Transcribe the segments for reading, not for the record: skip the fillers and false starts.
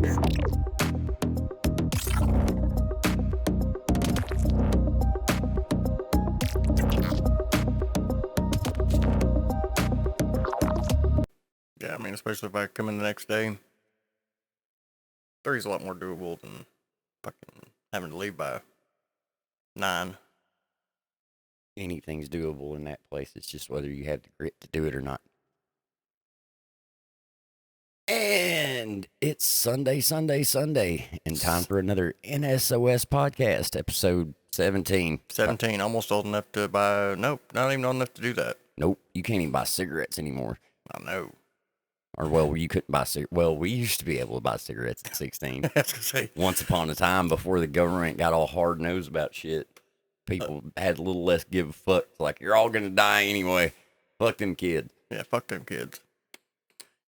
Yeah, I mean, especially if I come in the next day, 30's a lot more doable than fucking having to leave by 9. Anything's doable in that place. It's just whether you have the grit to do it or not. And it's Sunday, and time for another N.S.o.S podcast, episode 17. 17, almost old enough to buy. Nope, not even old enough to do that. Nope, you can't even buy cigarettes anymore. I know. Or, well, you couldn't buy cigarettes. Well, we used to be able to buy cigarettes at 16. I was gonna say, Once upon a time, before the government got all hard-nosed about shit, people had a little less give a fuck. It's like, you're all gonna die anyway. Fuck them kids. yeah, fuck them kids.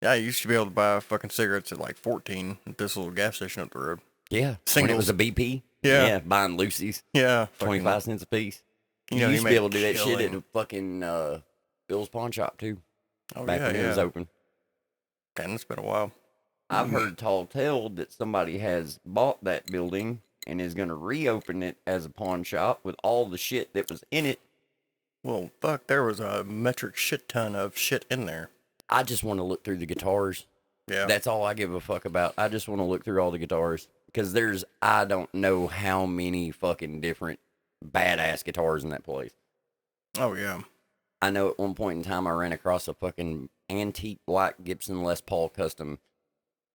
Yeah, I used to be able to buy fucking cigarettes at like 14 at this little gas station up the road. Yeah, Singles. when it was a BP. Yeah. Buying Lucy's. Yeah. 25 cents a piece. You know, used to be able to do that killing. shit at a fucking Bill's Pawn Shop, too. Oh, back yeah, when it was open. And it's been a while. I've heard tall tale that somebody has bought that building and is going to reopen it as a pawn shop with all the shit that was in it. Well, fuck, there was a metric shit ton of shit in there. I just want to look through the guitars. Yeah. That's all I give a fuck about. I just want to look through all the guitars. Because I don't know how many fucking different badass guitars in that place. Oh, yeah. I know at one point in time I ran across a fucking antique black Gibson Les Paul custom.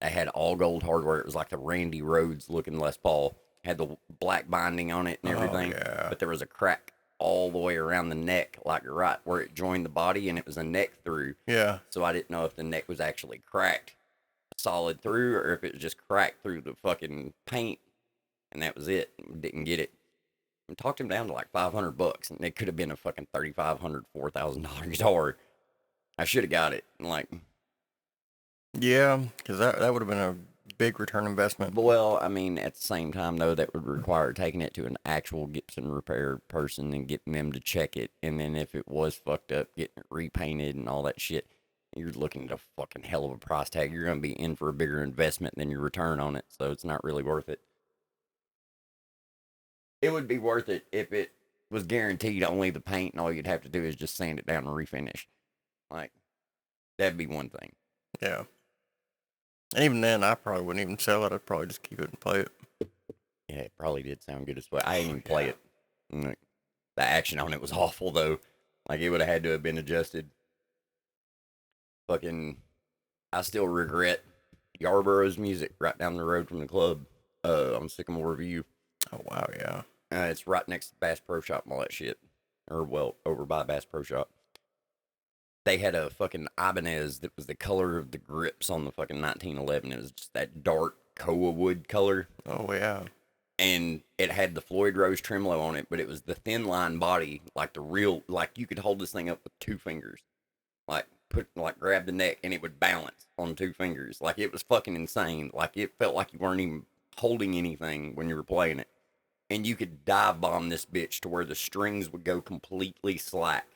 They had all gold hardware. It was like the Randy Rhoads looking Les Paul. Had the black binding on it and everything. Oh, yeah. But there was a crack all the way around the neck, like right where it joined the body, and it was a neck through. Yeah. So I didn't know if the neck was actually cracked solid through or if it was just cracked through the fucking paint. And that was it. Didn't get it. I talked him down to like $500, and it could have been a fucking $3,500, $4,000 guitar. I should have got it. Like, Yeah, because that would have been a big return investment. well, I mean, at the same time, though, that would require taking it to an actual Gibson repair person and getting them to check it. And then if it was fucked up, getting it repainted and all that shit, you're looking at a fucking hell of a price tag. You're going to be in for a bigger investment than your return on it. So it's not really worth it. It would be worth it if it was guaranteed only the paint and all you'd have to do is just sand it down and refinish. Like, that'd be one thing. Yeah. And even then, I probably wouldn't even sell it. I'd probably just keep it and play it. Yeah, it probably did sound good as well. I didn't even play it. Like, the action on it was awful, though. Like, it would have had to have been adjusted. Fucking, I still regret Yarborough's music right down the road from the club on Sycamore View. Oh, wow, yeah. It's right next to Bass Pro Shop and all that shit. Or, well, over by Bass Pro Shop. They had a fucking Ibanez that was the color of the grips on the fucking 1911. It was just that dark koa wood color. Oh, yeah. And it had the Floyd Rose tremolo on it, but it was the thin line body, like the real, like you could hold this thing up with 2 fingers. Like grab the neck and it would balance on 2 fingers. Like, it was fucking insane. Like, it felt like you weren't even holding anything when you were playing it. And you could dive bomb this bitch to where the strings would go completely slack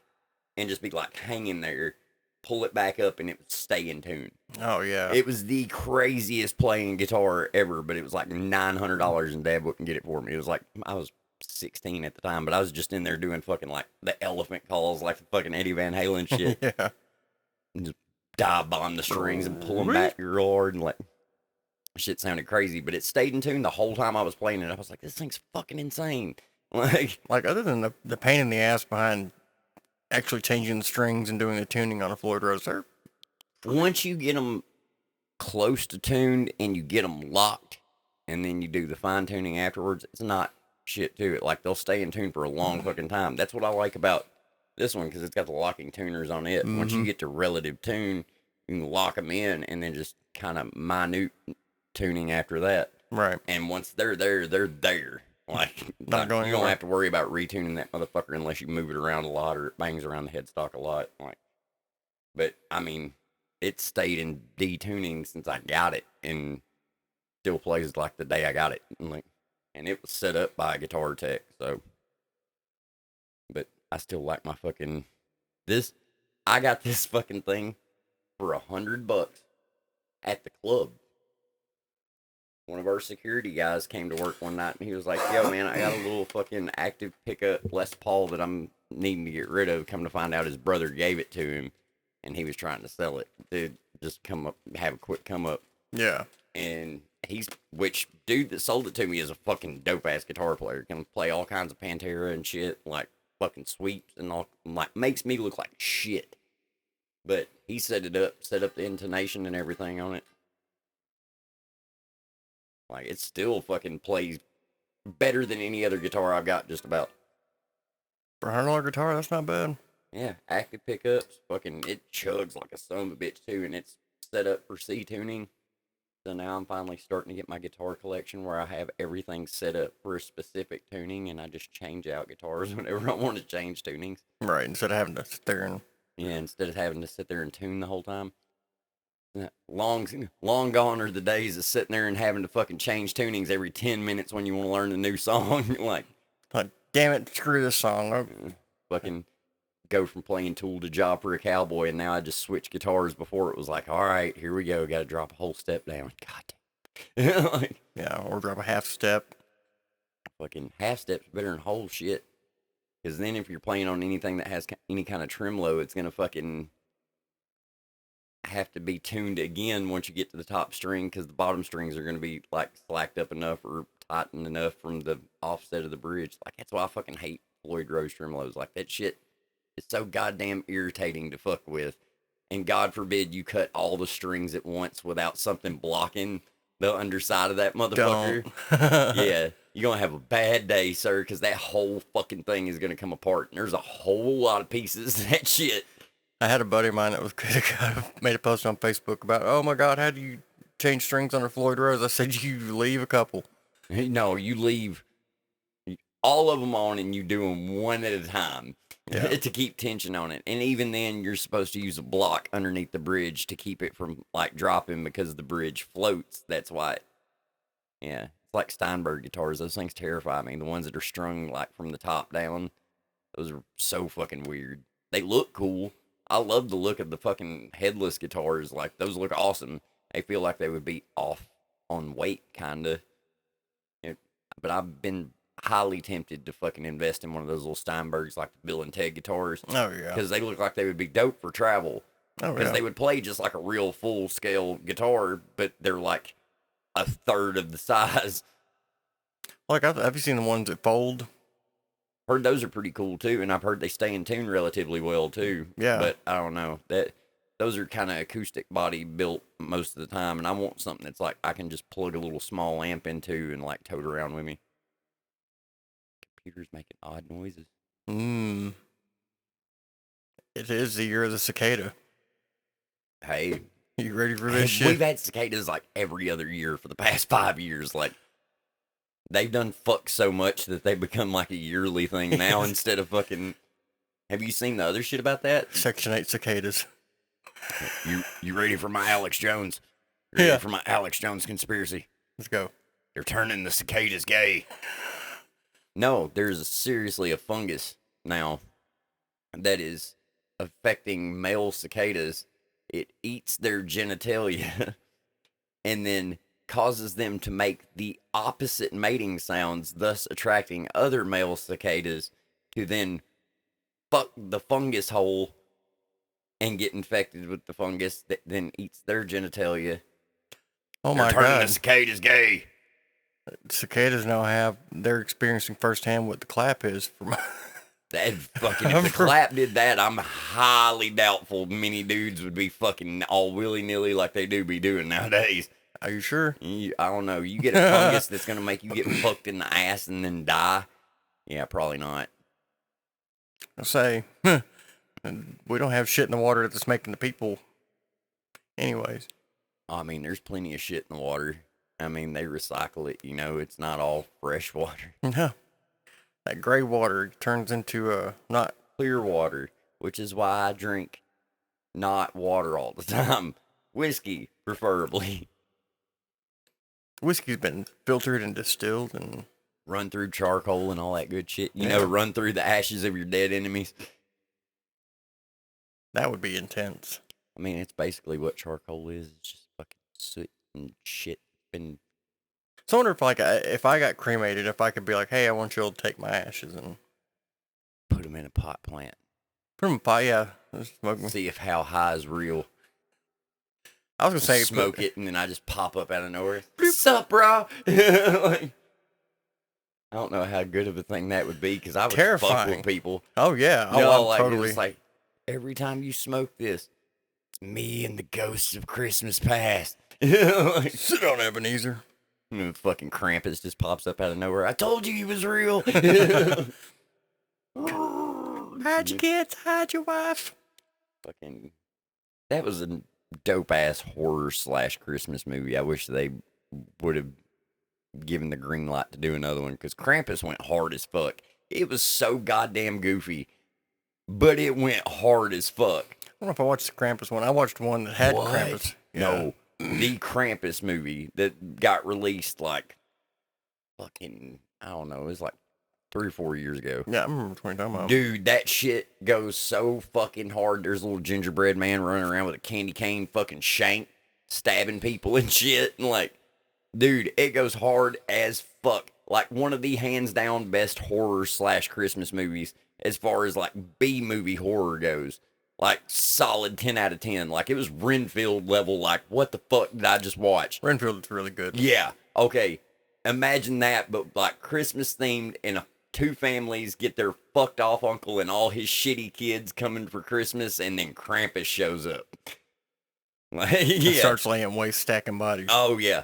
and just be like hanging there, pull it back up, and it would stay in tune. Oh, yeah. It was the craziest playing guitar ever, but it was like $900 and Dad wouldn't get it for me. It was like, I was 16 at the time, but I was just in there doing fucking like the elephant calls, like the fucking Eddie Van Halen shit. Yeah. And just dive bomb the strings and pull them back real hard, and like, shit sounded crazy, but it stayed in tune the whole time I was playing it. I was like, this thing's fucking insane. Like, other than the pain in the ass behind actually changing the strings and doing the tuning on a Floyd Rose, they're... Once you get them close to tuned and you get them locked, and then you do the fine tuning afterwards, it's not shit to it. Like, they'll stay in tune for a long fucking time. That's what I like about this one, because it's got the locking tuners on it. Once you get to relative tune, you can lock them in and then just kind of minute tuning after that. Right. And once they're there, they're there. Like, you don't have to worry about retuning that motherfucker unless you move it around a lot or it bangs around the headstock a lot. Like, but I mean, it stayed in detuning since I got it, and still plays like the day I got it. And it was set up by a guitar tech. So, but I still like my fucking this. I got this fucking thing for $100 at the club. one of our security guys came to work one night and he was like, "Yo, man, I got a little fucking active pickup Les Paul that I'm needing to get rid of." Come to find out, his brother gave it to him, and he was trying to sell it. Dude, just come up, have a quick come up, Yeah. and which dude that sold it to me is a fucking dope ass guitar player. Can play all kinds of Pantera and shit, like fucking sweeps and all. Like makes me look like shit, but he set it up, set up the intonation and everything on it. Like it still fucking plays better than any other guitar I've got, just about. For $100 guitar, that's not bad. Yeah, active pickups, fucking it chugs like a son of a bitch too, and it's set up for C tuning. So now I'm finally starting to get my guitar collection where I have everything set up for a specific tuning, and I just change out guitars whenever I want to change tunings. Right, instead of having to sit there and... Yeah, instead of having to sit there and tune the whole time. Long, long gone are the days of sitting there and having to fucking change tunings every 10 minutes when you want to learn a new song. Like, damn it, screw this song. Fucking go from playing Tool to Job for a Cowboy, and now I just switch guitars. Before it was like, all right, here we go, got to drop a whole step down. God damn. Like, yeah, or drop a half step. fucking half steps better than whole shit. Because then if you're playing on anything that has any kind of tremolo, it's going to fucking have to be tuned again once you get to the top string, because the bottom strings are going to be like slacked up enough or tightened enough from the offset of the bridge. Like, that's why I fucking hate Floyd Rose tremolos. Like, that shit is so goddamn irritating to fuck with. And God forbid you cut all the strings at once without something blocking the underside of that motherfucker. Yeah, you're going to have a bad day, sir, because that whole fucking thing is going to come apart. And there's a whole lot of pieces of that shit. I had a buddy of mine that was made a post on Facebook about, oh my God, how do you change strings on a Floyd Rose? I said, you leave a couple. No, you leave all of them on and you do them one at a time. Yeah. To keep tension on it. And even then, you're supposed to use a block underneath the bridge to keep it from like dropping, because the bridge floats. That's why. Yeah, it's like Steinberg guitars. Those things terrify me. The ones that are strung like from the top down, those are so fucking weird. They look cool. I love the look of the fucking headless guitars. Like, those look awesome. They feel like they would be off on weight, kinda. But I've been highly tempted to fucking invest in one of those little Steinbergs, like the Bill and Ted guitars. Oh, yeah. Because they look like they would be dope for travel. Oh, Because yeah. they would play just like a real full-scale guitar, but they're like a third of the size. Like, have you seen the ones that fold? Heard those are pretty cool too, and I've heard they stay in tune relatively well too. Yeah. But I don't know, that those are kind of acoustic body built most of the time, and I want something that's like I can just plug a little small amp into and like tote around with me. Computer's making odd noises. It is the year of the cicada. Hey, you ready for this shit? We've had cicadas like every other year for the past 5 years. Like, they've done fuck so much that they become like a yearly thing now instead of fucking. Have you seen the other shit about that? Section 8 cicadas. You ready for my Alex Jones? You ready for my Alex Jones conspiracy? Let's go. They're turning the cicadas gay. No, there's seriously a fungus now that is affecting male cicadas. It eats their genitalia and then causes them to make the opposite mating sounds, thus attracting other male cicadas to then fuck the fungus hole and get infected with the fungus that then eats their genitalia. Oh my God. They're turning the cicadas gay. Cicadas now they're experiencing firsthand what the clap is. That fucking, if the clap did that, I'm highly doubtful many dudes would be fucking all willy-nilly like they do be doing nowadays. Are you sure? I don't know. You get a fungus that's going to make you get fucked in the ass and then die? Yeah, probably not. I'll say, we don't have shit in the water that's making the people. Anyways. I mean, there's plenty of shit in the water. I mean, they recycle it, you know. It's not all fresh water. No. That gray water turns into not clear water, which is why I drink not water all the time. Whiskey, preferably. Whiskey's been filtered and distilled and run through charcoal and all that good shit. You know, run through the ashes of your dead enemies. That would be intense. I mean, it's basically what charcoal is. It's just fucking soot and shit been So I wonder if like if I got cremated, if I could be like, hey, I want you all to take my ashes and Put them in a pot plant. put them in a pot. Yeah, just smoke me. See if how high is real. I was gonna say Smoke it, and then I just pop up out of nowhere. What's up, bro? Like, I don't know how good of a thing that would be because I would fuck Terrifying. with people. Oh yeah, No, oh, like totally. it's like every time you smoke this, it's me and the ghosts of Christmas past. Like, Sit down, Ebenezer. and fucking Krampus just pops up out of nowhere. I told you he was real. Hide your kids, hide your wife. Fucking, that was a dope ass horror / Christmas movie. I wish they would have given the green light to do another one because Krampus went hard as fuck. It was so goddamn goofy, but it went hard as fuck. I don't know if I watched the Krampus one. I watched one that had What? Krampus. No, the Krampus movie that got released like fucking, I don't know, it was like 3 or 4 years ago. Yeah, I remember what you're talking about. Dude, that shit goes so fucking hard. There's a little gingerbread man running around with a candy cane fucking shank, stabbing people and shit. And like, dude, it goes hard as fuck. Like one of the hands down best horror / Christmas movies as far as like B movie horror goes. Like solid 10 out of 10. Like it was Renfield level. Like what the fuck did I just watch? Renfield's really good. Yeah. Okay. Imagine that, but like Christmas themed and 2 families get their fucked off uncle and all his shitty kids coming for Christmas, and then Krampus shows up. Like, yeah. Starts laying waste, stacking bodies. Oh yeah.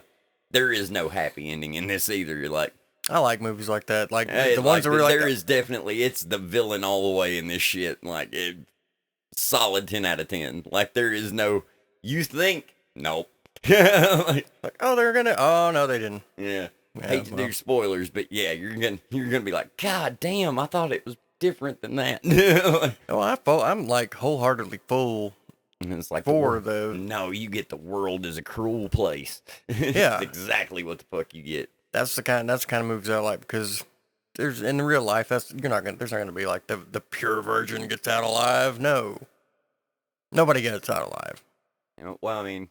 There is no happy ending in this either. You're like, I like movies like that. Like hey, the ones that were like there is definitely, it's the villain all the way in this shit. Like it, solid 10 out of 10. Like there is no, you think, nope. like, oh, they're gonna. Oh no, they didn't. Yeah. Yeah, Hate to do spoilers, but yeah, you're gonna be like, God damn, I thought it was different than that. I'm like wholeheartedly full And it's like for the. no, you get the world is a cruel place. Yeah. That's exactly what the fuck you get. That's the kind of movies I like because there's in real life there's not gonna be like the pure virgin gets out alive. No, nobody gets out alive. You know, well, I mean,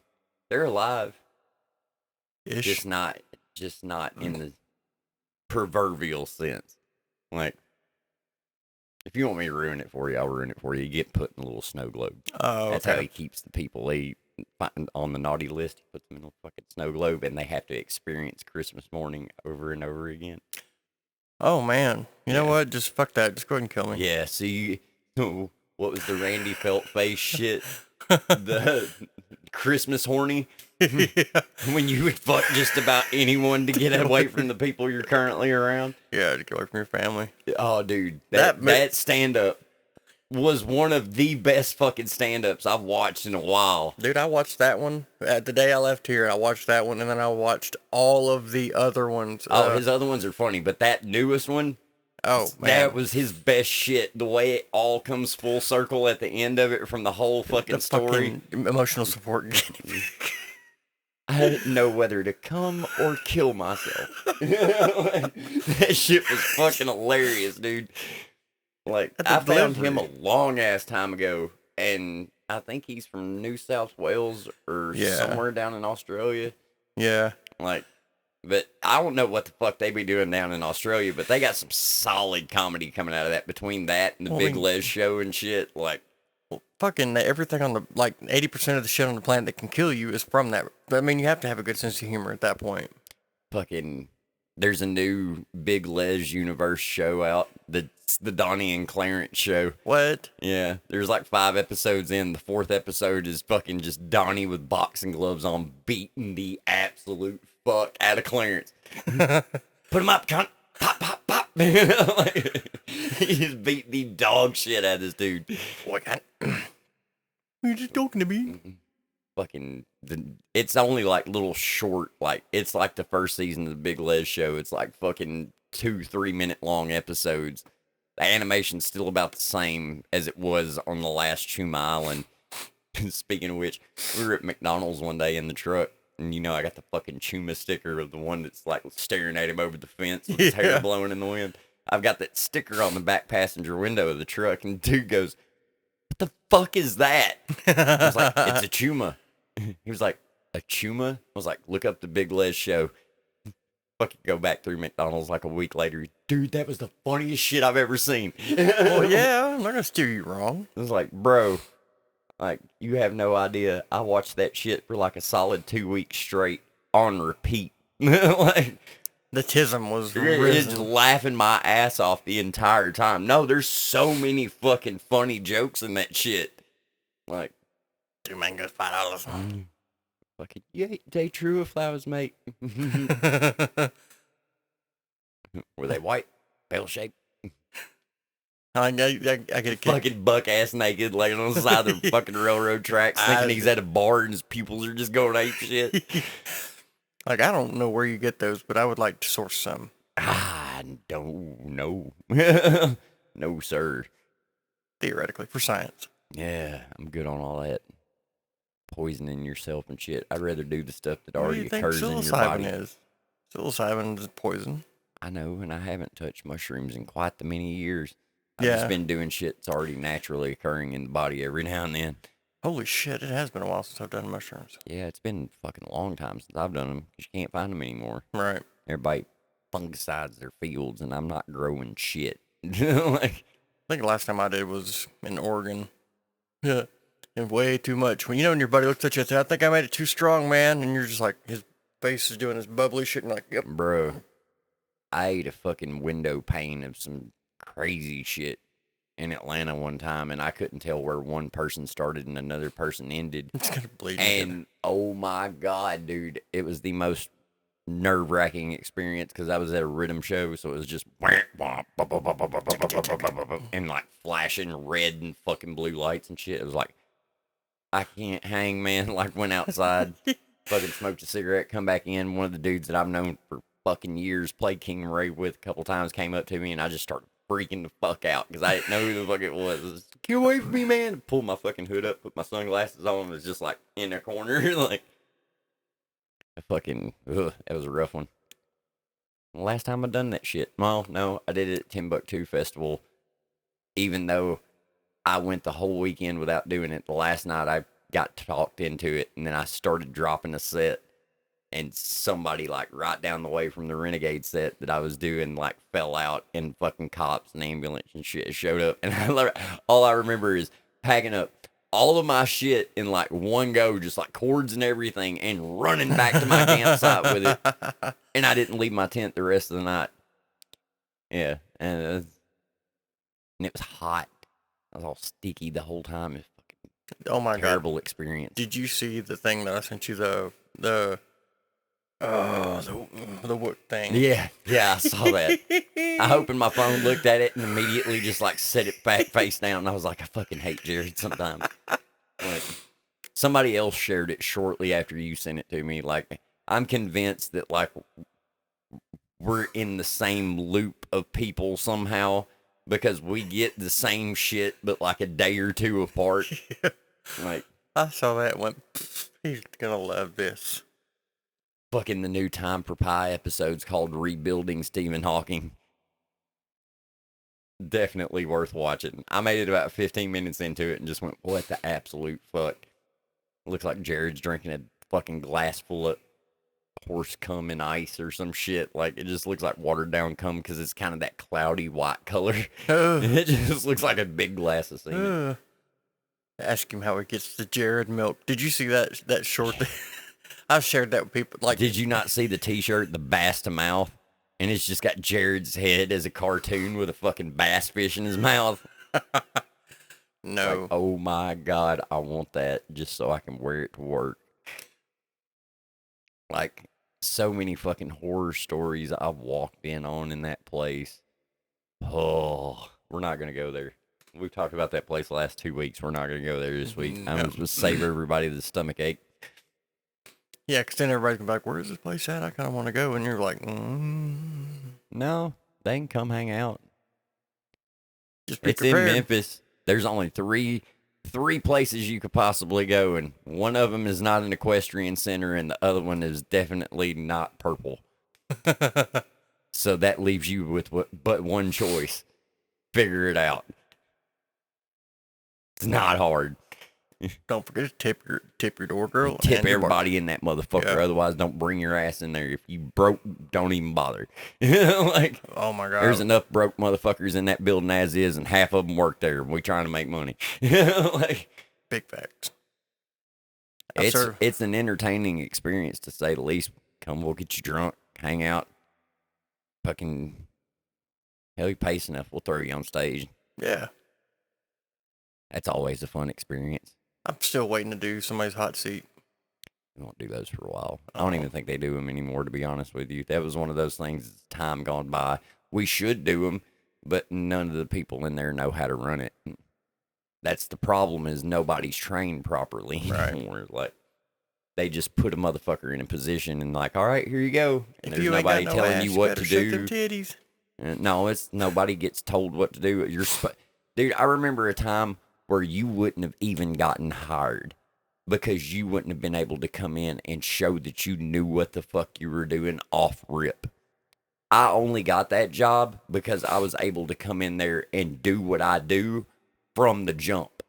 they're alive, Ish. just not in the proverbial sense. Like, if you want me to ruin it for you, I'll ruin it for you. You get put in a little snow globe. Oh, That's how okay. he keeps the people on the naughty list. He puts them in a fucking snow globe, and they have to experience Christmas morning over and over again. Oh man, you know Yeah. what? Just fuck that. Just go ahead and kill me. Yeah, see, what was the Randy Felt face shit? The Christmas horny? Yeah. When you would fuck just about anyone to get away from the people you're currently around? Yeah, to get away from your family. Oh, dude, that stand-up was one of the best fucking stand-ups I've watched in a while. Dude, I watched that one the day I left here. I watched that one, and then I watched all of the other ones. Oh, his other ones are funny, but that newest one, oh man, that was his best shit. The way it all comes full circle at the end of it from the whole fucking the story. fucking emotional support. I didn't know whether to come or kill myself. That shit was fucking hilarious, dude. Like, I found him a long ass time ago, and I think he's from New South Wales or somewhere down in Australia. Yeah. Like, but I don't know what the fuck they be doing down in Australia, but they got some solid comedy coming out of that between that and the Big Les show and shit. Like, fucking everything on the, like, 80% of the shit on the planet that can kill you is from that. I mean, you have to have a good sense of humor at that point. fucking, there's a new Big Les universe show out. The Donnie and Clarence show. What? Yeah, there's like 5 episodes in. The 4th episode is fucking just Donnie with boxing gloves on, beating the absolute fuck out of Clarence. Put him up, cunt. Pop, pop, pop. Like, he just beat the dog shit out of this dude. What? You're just talking to me. Fucking, it's only like little short, like, it's like the first season of the Big Les show. It's like fucking 2-3 minute long episodes. The animation's still about the same as it was on the last Chuma Island. Speaking of which, we were at McDonald's one day in the truck, and you know I got the fucking Chuma sticker of the one that's like staring at him over the fence with his hair blowing in the wind. I've got that sticker on the back passenger window of the truck, and dude goes, "What the fuck is that?" I was like, "It's a Chuma." He was like, "A Chuma?" I was like, "Look up the Big Les show." fucking go back through McDonald's like a week later. Dude, that was the funniest shit I've ever seen. Well, yeah, I'm not gonna steer you wrong. It was like, bro, like, you have no idea. I watched that shit for like a solid 2 weeks straight on repeat. Like, The tism was it's just risen. laughing my ass off the entire time. No, there's so many fucking funny jokes in that shit. Like, 2 mangoes, $5. fucking, you ate day true of flowers, mate. Were they white? Bell shaped? I get a kick. Fucking buck ass naked, laying on the side of the fucking railroad tracks, thinking he's at a bar and his pupils are just going ape shit. Like, I don't know where you get those, but I would like to source some. I don't know. No, sir. Theoretically, for science. Yeah, I'm good on all that. Poisoning yourself and shit. I'd rather do the stuff that What do already you think occurs in your psilocybin body. is? Psilocybin is poison. I know, and I haven't touched mushrooms in quite the many years. I've Yeah. just been doing shit that's already naturally occurring in the body every now and then. Holy shit, it has been a while since I've done mushrooms. Yeah, it's been fucking a long time since I've done them. You can't find them anymore. Right. Everybody fungicides their fields, and I'm not growing shit. Like, I think the last time I did was in Oregon. Yeah. And way too much. When when your buddy looks at you and says, I think I made it too strong, man. And you're just like, his face is doing this bubbly shit. And you're like, yep. bro, I ate a fucking window pane of some crazy shit in Atlanta one time, and I couldn't tell where one person started and another person ended. It's going to bleed. And oh my God, dude, it was the most nerve wracking experience because I was at a rhythm show, so it was just and like flashing red and fucking blue lights and shit. It was like, I can't hang, man. Like, went outside, fucking smoked a cigarette, come back in. One of the dudes that I've known for fucking years, played King Ray with a couple times, came up to me, and I just started freaking the fuck out because I didn't know who the fuck it was. Get away from me, man. Pulled my fucking hood up, put my sunglasses on, and was just like in a corner. Like, that was a rough one. The last time I done that shit. Well, no, I did it at Timbuktu Festival, even though I went the whole weekend without doing it. The last night I got talked into it, and then I started dropping a set, and somebody like right down the way from the Renegade set that I was doing like fell out, and fucking cops and ambulance and shit showed up, and all I remember is packing up all of my shit in like one go, just like cords and everything, and running back to my campsite with it, and I didn't leave my tent the rest of the night. Yeah, and it was hot. I was all sticky the whole time. It was fucking Oh my God. terrible experience. Did you see the thing that I sent you? The wood thing. Yeah, I saw that. I opened my phone, looked at it, and immediately just like set it back face down. And I was like, I fucking hate Jared sometimes. Like, somebody else shared it shortly after you sent it to me. Like, I'm convinced that like we're in the same loop of people somehow because we get the same shit, but like a day or two apart. Yeah. Like, I saw that and went, he's going to love this. fucking the new Time for Pi episode's called Rebuilding Stephen Hawking. Definitely worth watching. I made it about 15 minutes into it and just went, what the absolute fuck? Looks like Jared's drinking a fucking glass full of horse cum and ice or some shit. Like, it just looks like watered down cum because it's kind of that cloudy white color. It just looks like a big glass of semen. Ask him how he gets the Jared milk. Did you see that short thing? I've shared that with people. Like, did you not see the t-shirt, the bass to mouth? And it's just got Jared's head as a cartoon with a fucking bass fish in his mouth. No. Like, oh my God, I want that just so I can wear it to work. Like, so many fucking horror stories I've walked in on in that place. Oh, we're not going to go there. We've talked about that place the last 2 weeks. We're not going to go there this week. I'm just going to save everybody the stomach ache. Yeah, because then everybody's going to be like, where's this place at? I kind of want to go. And you're like, No, they can come hang out. Just be It's prepared. in Memphis. There's only three places you could possibly go, and one of them is not an equestrian center, and the other one is definitely not purple. So that leaves you with but one choice. Figure it out. It's not hard. Don't forget to tip your door girl. Tip and your everybody in that motherfucker. Yeah. Otherwise, don't bring your ass in there. If you broke, don't even bother. Like, oh my god, there's enough broke motherfuckers in that building as is, and half of them work there. We trying to make money. Like, big facts. it's an entertaining experience to say the least. Come, we'll get you drunk, hang out, fucking hell, you pace enough, we'll throw you on stage. Yeah, That's always a fun experience. I'm still waiting to do somebody's hot seat. We won't do those for a while. I don't even think they do them anymore, to be honest with you. That was one of those things, time gone by. We should do them, but none of the people in there know how to run it. That's the problem, is nobody's trained properly anymore. Like, they just put a motherfucker in a position and like, all right, here you go. And If there's you ain't nobody got no telling ass, you what to shake do. them titties. No, it's nobody gets told what to do. Dude, I remember a time where you wouldn't have even gotten hired because you wouldn't have been able to come in and show that you knew what the fuck you were doing off rip. I only got that job because I was able to come in there and do what I do from the jump.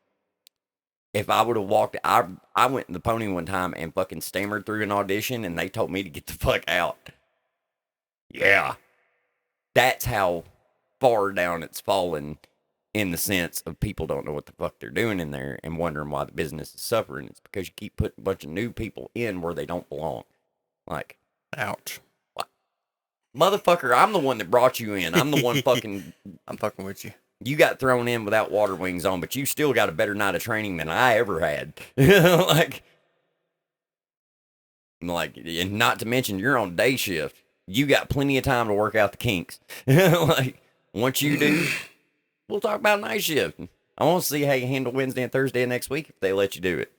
If I would have walked, I went in the Pony one time and fucking stammered through an audition and they told me to get the fuck out. Yeah. That's how far down it's fallen, in the sense of people don't know what the fuck they're doing in there and wondering why the business is suffering. It's because you keep putting a bunch of new people in where they don't belong. Like, ouch. Motherfucker, I'm the one that brought you in. I'm the one fucking... I'm fucking with you. You got thrown in without water wings on, but you still got a better night of training than I ever had. Like, and not to mention, you're on day shift. You got plenty of time to work out the kinks. Like, once you do, we'll talk about night shift. I want to see how you handle Wednesday and Thursday next week if they let you do it.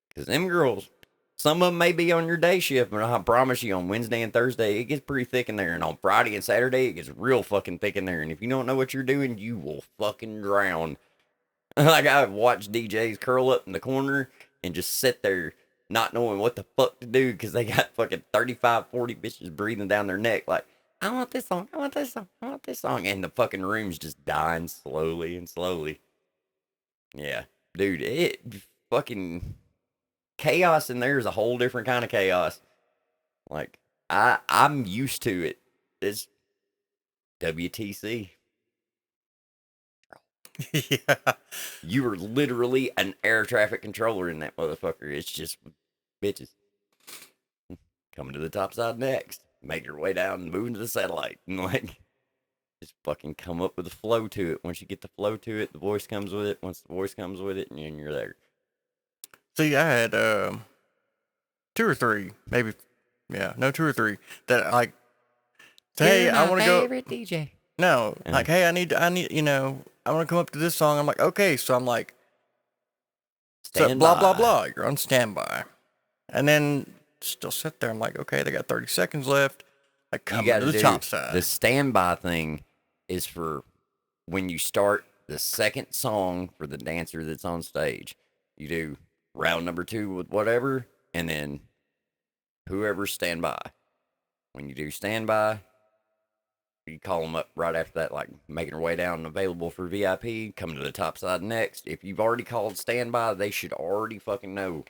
Because them girls, some of them may be on your day shift, but I promise you on Wednesday and Thursday, it gets pretty thick in there. And on Friday and Saturday, it gets real fucking thick in there. And if you don't know what you're doing, you will fucking drown. Like, I've watched DJs curl up in the corner and just sit there not knowing what the fuck to do because they got fucking 35, 40 bitches breathing down their neck like, I want this song, I want this song, I want this song. And the fucking room's just dying slowly and slowly. Yeah, dude, it fucking... chaos in there is a whole different kind of chaos. Like, I'm used to it. It's WTC. Yeah. You are literally an air traffic controller in that motherfucker. It's just bitches. Coming to the top side next. Make your way down and moving to the satellite. And like, just fucking come up with a flow to it. Once you get the flow to it, the voice comes with it. Once the voice comes with it, and you're there. See, I had 2 or 3, maybe. Yeah, no, 2 or 3 that like. Hey, I want to go. Favorite DJ. No, like, hey, I need, you know, I want to come up to this song. I'm like, okay, so I'm like, so blah blah blah. You're on standby, and then still sit there. I'm like, okay, they got 30 seconds left. I come to the top side. The standby thing is for when you start the second song for the dancer that's on stage. You do round number 2 with whatever, and then whoever's standby. When you do standby, you call them up right after that, like making their way down and available for VIP, coming to the top side next. If you've already called standby, they should already fucking know.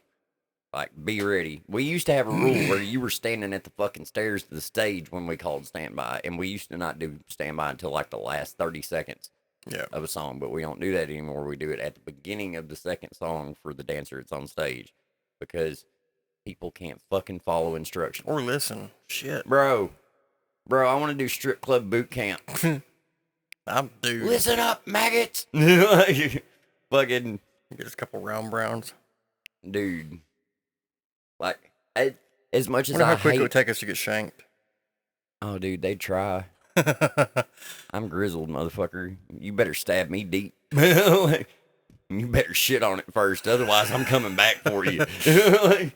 Like, be ready. We used to have a rule where you were standing at the fucking stairs to the stage when we called standby, and we used to not do standby until like the last 30 seconds of a song, but we don't do that anymore. We do it at the beginning of the second song for the dancer that's on stage, because people can't fucking follow instructions. Or listen. Shit. Bro, I want to do strip club boot camp. I'm dude. Listen up, maggots. Fucking get us a couple round browns. Dude. Like, as much as I wonder I how quick hate... it would take us to get shanked. Oh, dude, they'd try. I'm grizzled, motherfucker. You better stab me deep. You better shit on it first. Otherwise, I'm coming back for you. Dude,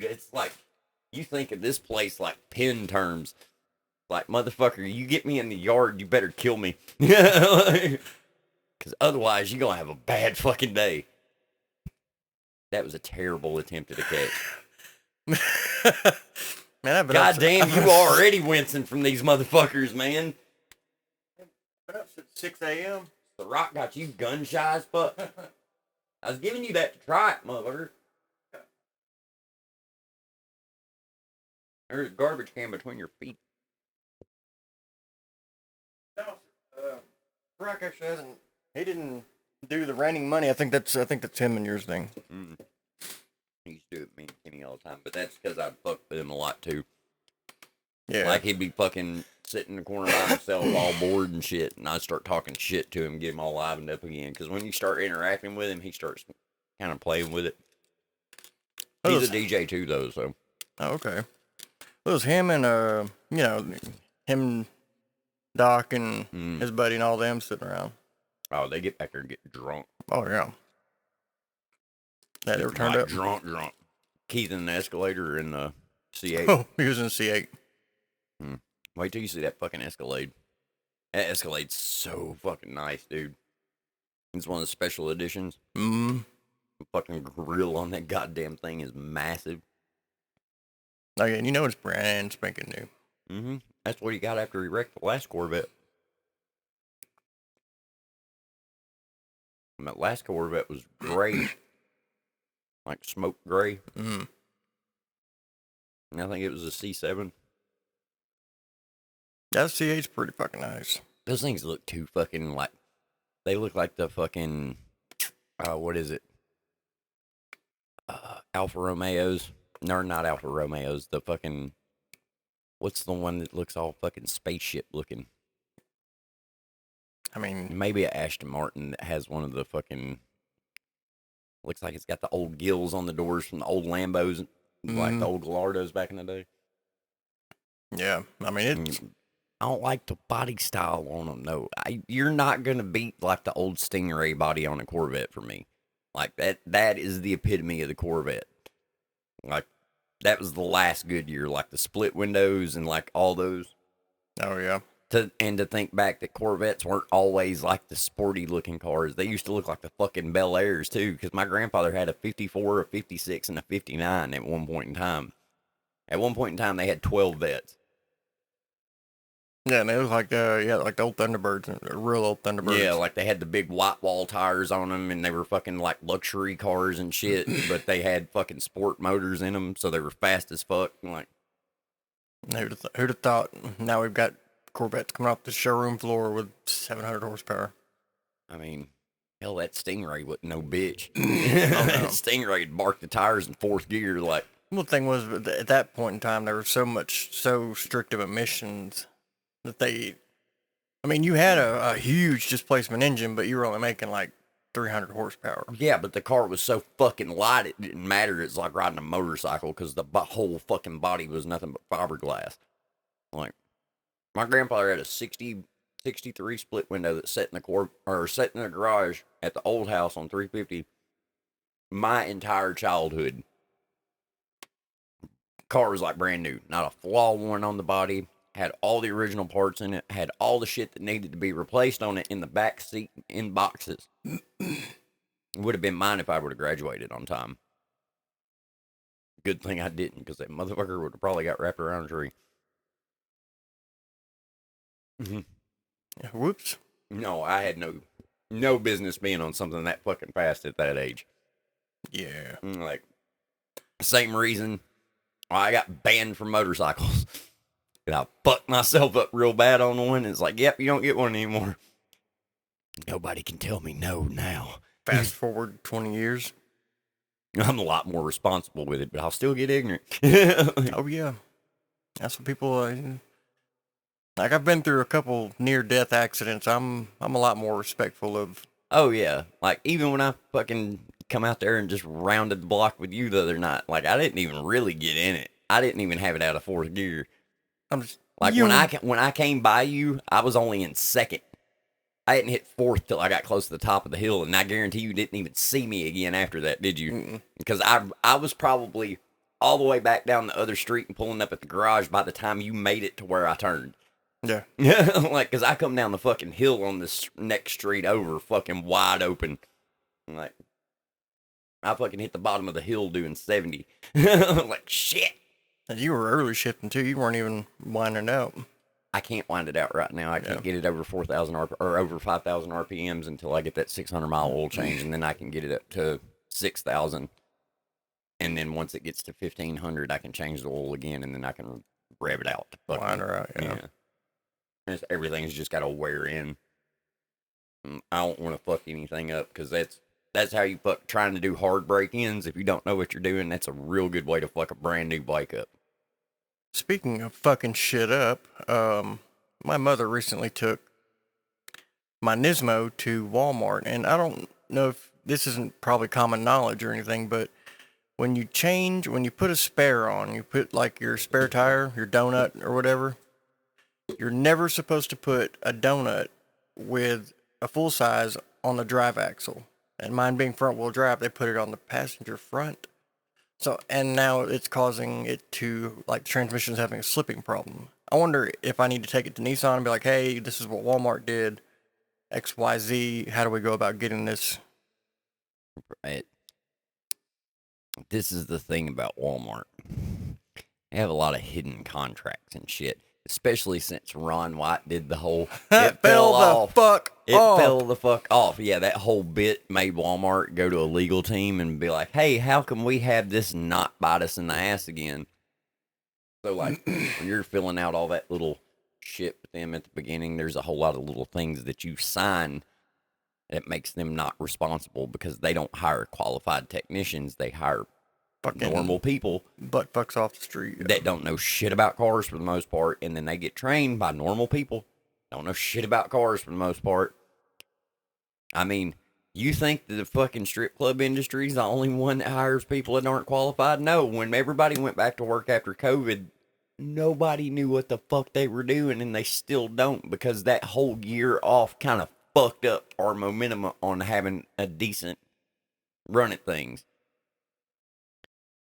it's like, you think of this place like pen terms. Like, motherfucker, you get me in the yard, you better kill me. Because otherwise, you're going to have a bad fucking day. That was a terrible attempt at a catch. Man, I've been goddamn, you already wincing from these motherfuckers, man. Been up since 6 a.m. The Rock got you gun shy as fuck. I was giving you that to try it, motherfucker. There's a garbage can between your feet. No, Rock actually hasn't. He didn't do the raining money. I think that's him and yours thing. Mm. He used to do it with me and Kenny all the time, but that's because I fuck with him a lot too. Yeah. Like he'd be fucking sitting in the corner by himself, all bored and shit, and I'd start talking shit to him, get him all livened up again. Because when you start interacting with him, he starts kind of playing with it. He's a DJ too, though. So. Oh, okay. It was him and him, Doc, and his buddy and all them sitting around. Oh, they get back there and get drunk. Oh yeah. That ever turned up? Drunk. Keith in the Escalator in the C8. Oh, he was in the C8. Wait till you see that fucking Escalade. That Escalade's so fucking nice, dude. It's one of the special editions. Mm-hmm. The fucking grill on that goddamn thing is massive. Oh yeah, and you know it's brand spanking new. Mm-hmm. That's what he got after he wrecked the last Corvette. And that last Corvette was gray. Like smoke gray. Mm-hmm. And I think it was a C7. That C8's pretty fucking nice. Those things look too fucking like... They look like the fucking... what is it? Alfa Romeos. No, not Alfa Romeos. The fucking... What's the one that looks all fucking spaceship looking? I mean... Maybe an Aston Martin that has one of the fucking... Looks like it's got the old gills on the doors from the old Lambos. Like the old Gallardos back in the day. Yeah, I mean, it's... I don't like the body style on them, though. You're not going to beat, like, the old Stingray body on a Corvette for me. Like, that is the epitome of the Corvette. Like, that was the last Goodyear. Like, the split windows and, like, all those. Oh, yeah. To think back that Corvettes weren't always, like, the sporty-looking cars. They used to look like the fucking Bel Airs, too, because my grandfather had a 54, a 56, and a 59 at one point in time. At one point in time, they had 12 vets. Yeah, and it was like, like the old Thunderbirds, real old Thunderbirds. Yeah, like they had the big white wall tires on them, and they were fucking like luxury cars and shit, but they had fucking sport motors in them, so they were fast as fuck. Like, who'd have thought? Now we've got Corvettes coming off the showroom floor with 700 horsepower. I mean, hell, that Stingray wasn't no bitch. That Stingray would bark the tires in fourth gear, like. Well, the thing was, at that point in time, there were so strict of emissions that you had a huge displacement engine, but you were only making like 300 horsepower. Yeah, but the car was so fucking light, it didn't matter. It's like riding a motorcycle because the whole fucking body was nothing but fiberglass. Like, my grandfather had a 63 split window that sat in the garage at the old house on 350. My entire childhood, car was like brand new, not a flaw worn on the body. Had all the original parts in it, had all the shit that needed to be replaced on it in the back seat in boxes. Would have been mine if I would have graduated on time. Good thing I didn't, because that motherfucker would have probably got wrapped around a tree. Yeah, whoops. No, I had no business being on something that fucking fast at that age. Yeah. Like, same reason I got banned from motorcycles. And I fucked myself up real bad on one. It's like, yep, you don't get one anymore. Nobody can tell me no now. Fast forward 20 years. I'm a lot more responsible with it, but I'll still get ignorant. Oh, yeah. That's what people... like, I've been through a couple near-death accidents. I'm a lot more respectful of... Oh, yeah. Like, even when I fucking come out there and just rounded the block with you the other night, like, I didn't even really get in it. I didn't even have it out of fourth gear. I'm just... Like, when I came by you, I was only in second. I didn't hit fourth till I got close to the top of the hill, and I guarantee you didn't even see me again after that, did you? Mm-mm. Because I was probably all the way back down the other street and pulling up at the garage by the time you made it to where I turned. Yeah. Like, because I come down the fucking hill on this next street over, fucking wide open. Like, I fucking hit the bottom of the hill doing 70. Like, shit. And you were early shifting, too. You weren't even winding out. I can't wind it out right now. I can't get it over 4,000 or over 5,000 RPMs until I get that 600-mile oil change, and then I can get it up to 6,000. And then once it gets to 1,500, I can change the oil again, and then I can rev it out. Wind her out, Everything's just got to wear in. I don't want to fuck anything up, because that's how you fuck trying to do hard break-ins. If you don't know what you're doing, that's a real good way to fuck a brand new bike up. Speaking of fucking shit up, my mother recently took my N.S.o. to Walmart, and I don't know if this isn't probably common knowledge or anything, but when you put a spare on, you put like your spare tire, your donut or whatever, you're never supposed to put a donut with a full size on the drive axle. And mine being front wheel drive, they put it on the passenger front. So, and now it's causing it to, like, the transmission's having a slipping problem. I wonder if I need to take it to Nissan and be like, hey, this is what Walmart did, XYZ, how do we go about getting this? Right. This is the thing about Walmart. They have a lot of hidden contracts and shit, especially since Ron White did the whole, it fell the fuck off. It fell the fuck off. Yeah, that whole bit made Walmart go to a legal team and be like, hey, how can we have this not bite us in the ass again? So, like, when you're filling out all that little shit with them at the beginning, there's a whole lot of little things that you sign that makes them not responsible, because they don't hire qualified technicians. They hire fucking normal people. Butt fucks off the street. That don't know shit about cars for the most part, and then they get trained by normal people. Don't know shit about cars for the most part. I mean, you think that the fucking strip club industry is the only one that hires people that aren't qualified? No, when everybody went back to work after COVID, nobody knew what the fuck they were doing, and they still don't, because that whole year off kind of fucked up our momentum on having a decent run at things.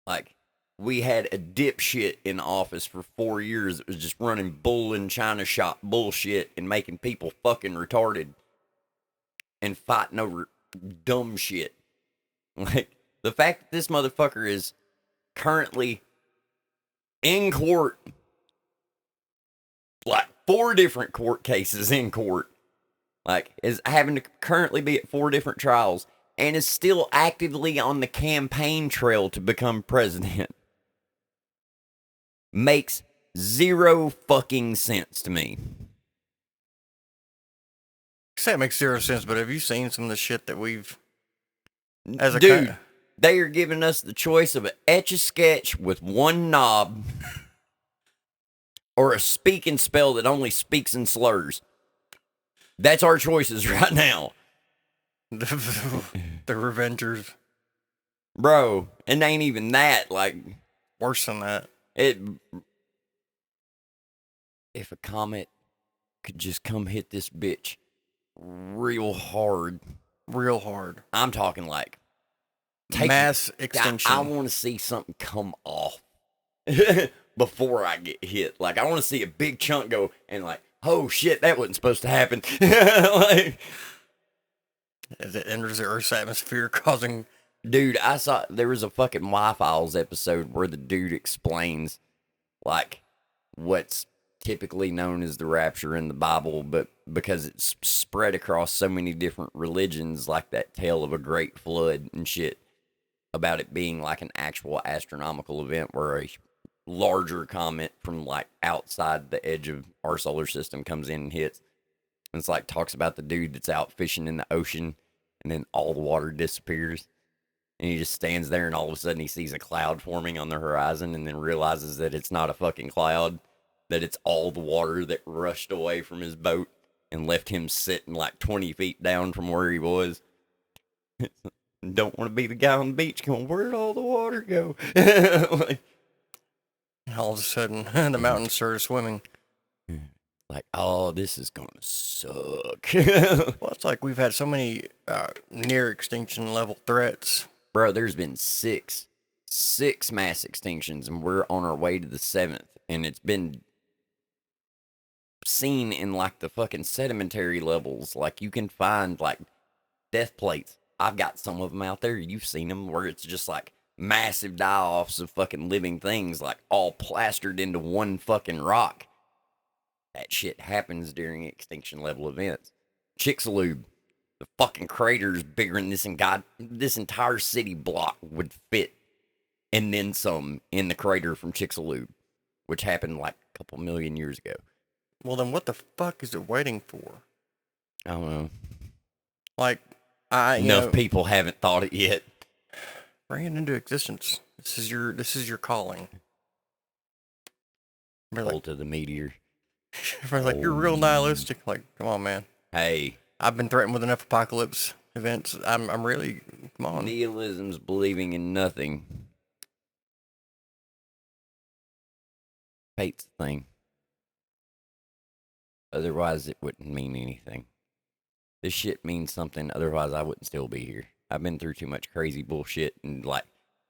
Like, we had a dipshit in office for 4 years that was just running bull in China shop bullshit and making people fucking retarded and fighting over dumb shit. Like, the fact that this motherfucker is currently in court, like 4 different court cases in court, like, is having to currently be at 4 different trials, and is still actively on the campaign trail to become president, makes zero fucking sense to me. I say it makes zero sense, but have you seen some of the shit that we've... Dude, they are giving us the choice of an Etch-a-Sketch with one knob or a speak and spell that only speaks in slurs. That's our choices right now. The Revengers. Bro, it ain't even that. Like, worse than that. If a comet could just come hit this bitch real hard. Real hard. I'm talking like mass extinction. I want to see something come off before I get hit. Like, I want to see a big chunk go and like, oh shit, that wasn't supposed to happen. Like, as it enters the Earth's atmosphere, causing... Dude, I saw there was a fucking Y-Files episode where the dude explains like what's typically known as the rapture in the Bible, but because it's spread across so many different religions, like that tale of a great flood and shit, about it being like an actual astronomical event where a larger comet from like outside the edge of our solar system comes in and hits. And it's like talks about the dude that's out fishing in the ocean and then all the water disappears. And he just stands there and all of a sudden he sees a cloud forming on the horizon and then realizes that it's not a fucking cloud, that it's all the water that rushed away from his boat and left him sitting like 20 feet down from where he was. Don't want to be the guy on the beach going, where'd all the water go? Like, all of a sudden, the mountains started swimming. Like, oh, this is going to suck. Well, it's like we've had so many near extinction level threats. Bro, there's been six mass extinctions, and we're on our way to the 7th. And it's been seen in, like, the fucking sedimentary levels. Like, you can find, like, death plates. I've got some of them out there. You've seen them where it's just, like, massive die-offs of fucking living things, like, all plastered into one fucking rock. That shit happens during extinction level events. Chicxulub, the fucking crater is bigger than this entire city block would fit, and then some in the crater from Chicxulub, which happened like a couple million years ago. Well, then what the fuck is it waiting for? I don't know. Like, Enough people haven't thought it yet. Bring it into existence. This is your calling. Cult of the meteor. Like, you're real nihilistic. Like, come on, man. Hey, I've been threatened with enough apocalypse events. I'm really, come on. Nihilism's believing in nothing. Fate's the thing. Otherwise, it wouldn't mean anything. This shit means something. Otherwise, I wouldn't still be here. I've been through too much crazy bullshit and, like,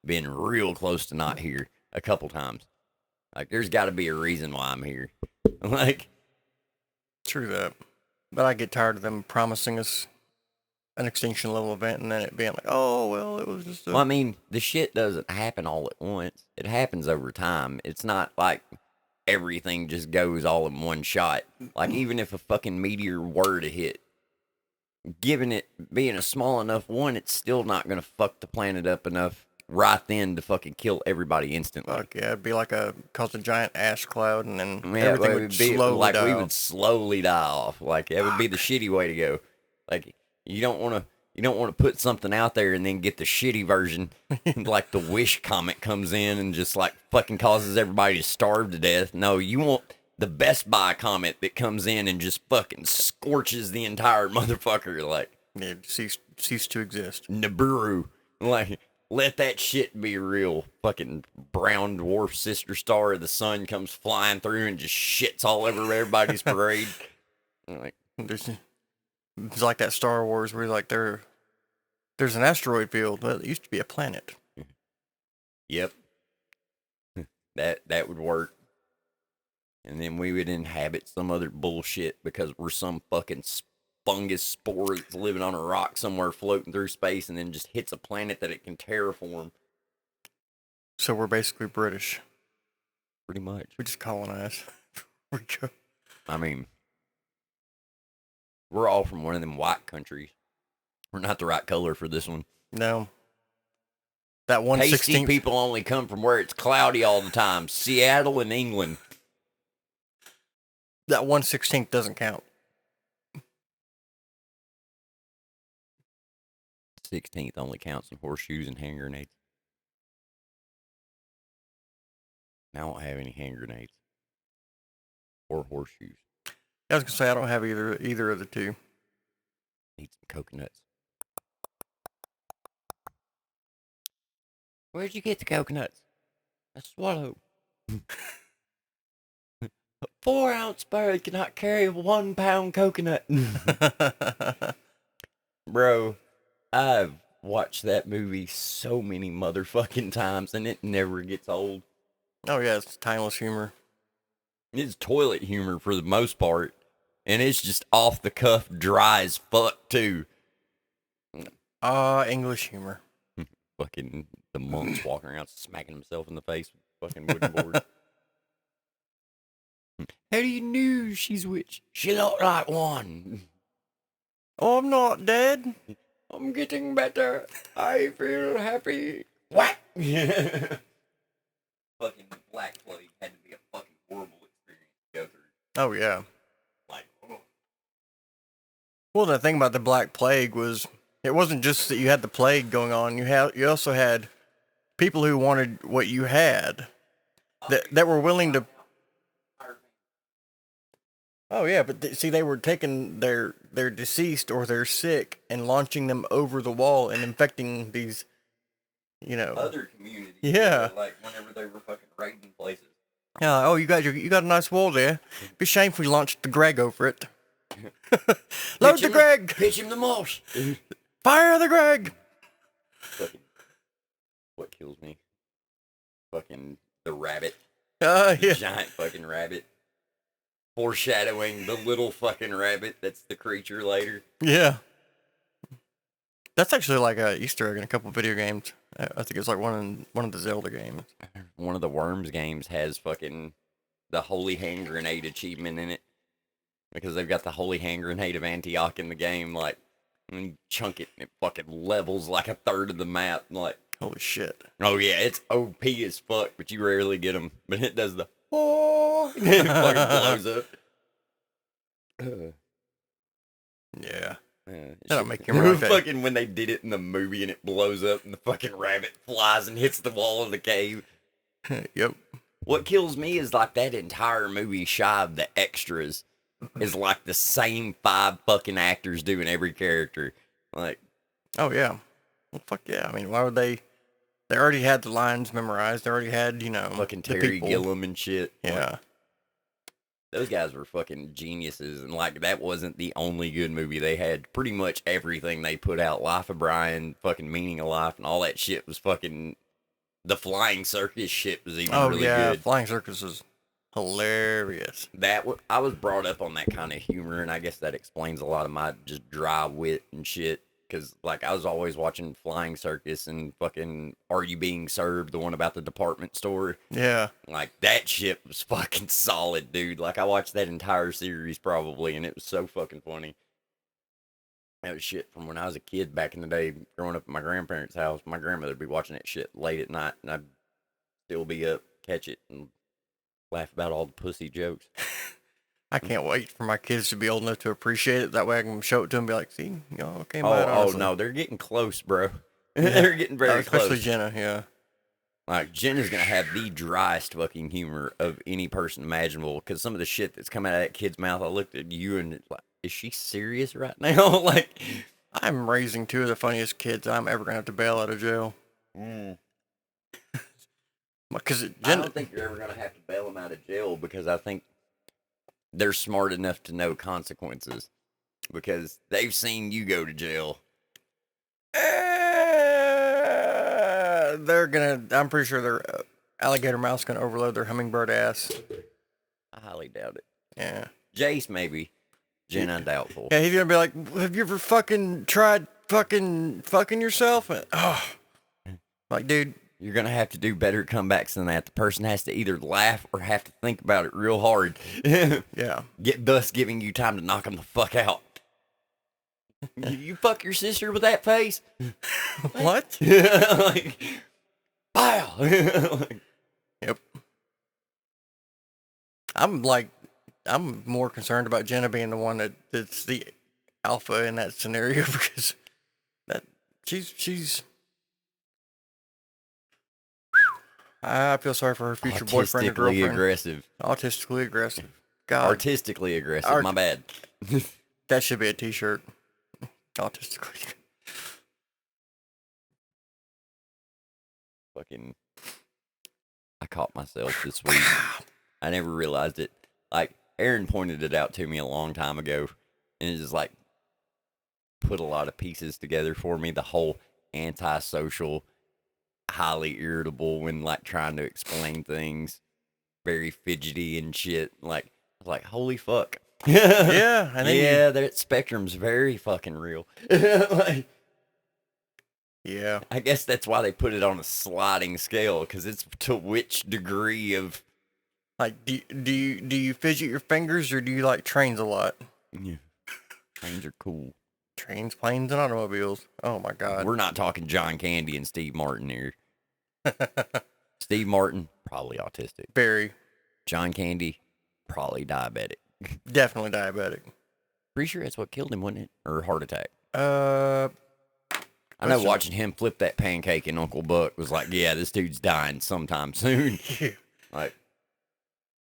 been real close to not here a couple times. Like, there's got to be a reason why I'm here. Like, true that. But I get tired of them promising us an extinction level event and then it being like, oh, well, it was just well, I mean, the shit doesn't happen all at once. It happens over time. It's not like everything just goes all in one shot. Like, even if a fucking meteor were to hit, given it being a small enough one, it's still not going to fuck the planet up enough right then to fucking kill everybody instantly. Fuck yeah, it'd be like cause a giant ash cloud and then Yeah, everything would slowly like die we off. would slowly die off. Like that would be the shitty way to go. Like you don't want to put something out there and then get the shitty version. Like the Wish comet comes in and just like fucking causes everybody to starve to death. No, you want the Best Buy comet that comes in and just fucking scorches the entire motherfucker. Like Yeah, cease to exist. Nibiru. Like let that shit be real. Fucking brown dwarf sister star of the sun comes flying through and just shits all over everybody's parade. Like It's like that Star Wars where like there's an asteroid field, but it used to be a planet. Yep. That would work. And then we would inhabit some other bullshit because we're some fucking fungus spore that's living on a rock somewhere floating through space and then just hits a planet that it can terraform. So we're basically British. Pretty much. We just colonize. We go. I mean, we're all from one of them white countries. We're not the right color for this one. No. That Pasty 1/16 people only come from where it's cloudy all the time. Seattle and England. That 1/16 doesn't count. 16th only counts in horseshoes and hand grenades. I don't have any hand grenades. Or horseshoes. I was gonna say I don't have either of the two. Need some coconuts. Where'd you get the coconuts? I swallow. A 4-ounce bird cannot carry a 1-pound coconut. Bro, I've watched that movie so many motherfucking times and it never gets old. Oh yeah, it's timeless humor. It's toilet humor for the most part. And it's just off the cuff, dry as fuck too. English humor. Fucking the monks walking around smacking himself in the face with fucking wooden board. How do you know she's a witch? She looked like one. Oh, I'm not dead. I'm getting better. I feel happy. What? Fucking Black Plague had to be a fucking horrible experience to go through. Oh yeah. Like, oh. Well, the thing about the Black Plague was it wasn't just that you had the plague going on. You also had people who wanted what you had that were willing to. Oh yeah, but see, they were taking their deceased or their sick and launching them over the wall and infecting these, Other communities. Yeah. Like whenever they were fucking raiding places. Yeah. Oh, you got a nice wall there. Be shame if we launched the Greg over it. Load the Greg. Pitch him the moss. Fire the Greg. Fucking, what kills me? Fucking the rabbit. Yeah. Giant fucking rabbit. Foreshadowing the little fucking rabbit that's the creature later. Yeah. That's actually like a Easter egg in a couple of video games. I think it's like one of the Zelda games. One of the Worms games has fucking the holy hand grenade achievement in it. because they've got the holy hand grenade of Antioch in the game. Like, and you chunk it and it fucking levels like a third of the map. Like, holy shit. Oh yeah, it's OP as fuck, but you rarely get them. But it does the oh, it fucking blows up. Yeah. That'll make him like that. Fucking when they did it in the movie and it blows up and the fucking rabbit flies and hits the wall of the cave. Yep. What kills me is like that entire movie, shy of the extras, is like the same 5 fucking actors doing every character. Like, oh yeah. Well, fuck yeah. I mean, why would they? They already had the lines memorized. They already had, fucking the Terry people. Gilliam and shit. Yeah. Like, those guys were fucking geniuses, and like that wasn't the only good movie they had. Pretty much everything they put out, Life of Brian, fucking Meaning of Life, and all that shit was fucking. The Flying Circus shit was even really good. Flying Circus is hilarious. I was brought up on that kind of humor, and I guess that explains a lot of my just dry wit and shit. Because like I was always watching Flying Circus and fucking Are You Being Served, the one about the department store. Yeah. Like that shit was fucking solid, dude. Like I watched that entire series probably, and it was so fucking funny. That was shit from when I was a kid back in the day, growing up at my grandparents' house. My grandmother would be watching that shit late at night, and I'd still be up, catch it, and laugh about all the pussy jokes. I can't wait for my kids to be old enough to appreciate it. That way I can show it to them and be like, see, okay, oh, no, they're getting close, bro. They're getting very close. Especially Jenna, yeah. Like, Jenna's going to have the driest fucking humor of any person imaginable, because some of the shit that's come out of that kid's mouth, I looked at you and it's like, is she serious right now? Like, I'm raising 2 of the funniest kids I'm ever going to have to bail out of jail. Because I don't think you're ever going to have to bail them out of jail, because I think they're smart enough to know consequences, because they've seen you go to jail. I'm pretty sure their alligator mouth's gonna overload their hummingbird ass. I highly doubt it. Yeah. Jace, maybe. Jenna, doubtful. Yeah, he's gonna be like, have you ever fucking tried fucking yourself? Like, dude. You're going to have to do better comebacks than that. The person has to either laugh or have to think about it real hard. Yeah. Thus giving you time to knock them the fuck out. You fuck your sister with that face? What? Like, pow! Yep. I'm more concerned about Jenna being the one that's the alpha in that scenario, because that she's I feel sorry for her future boyfriend or girlfriend. Autistically aggressive. God. Artistically aggressive. My bad. That should be a t-shirt. Autistically. Fucking. I caught myself this week. I never realized it. Like, Aaron pointed it out to me a long time ago. And it just, like, put a lot of pieces together for me. The whole antisocial, highly irritable when like trying to explain things, very fidgety and shit. Like, I was like, holy fuck. Yeah, and then that spectrum's very fucking real. Like, yeah, I guess that's why they put it on a sliding scale, because it's to which degree of. Like, do you fidget your fingers, or do you like trains a lot? Yeah, trains are cool. Trains, planes, and automobiles. Oh my God. We're not talking John Candy and Steve Martin here. Steve Martin, probably autistic. Very. John Candy, probably diabetic. Definitely diabetic. Pretty sure that's what killed him, wasn't it? Or heart attack. I know watching him flip that pancake in Uncle Buck was like, yeah, this dude's dying sometime soon. Like,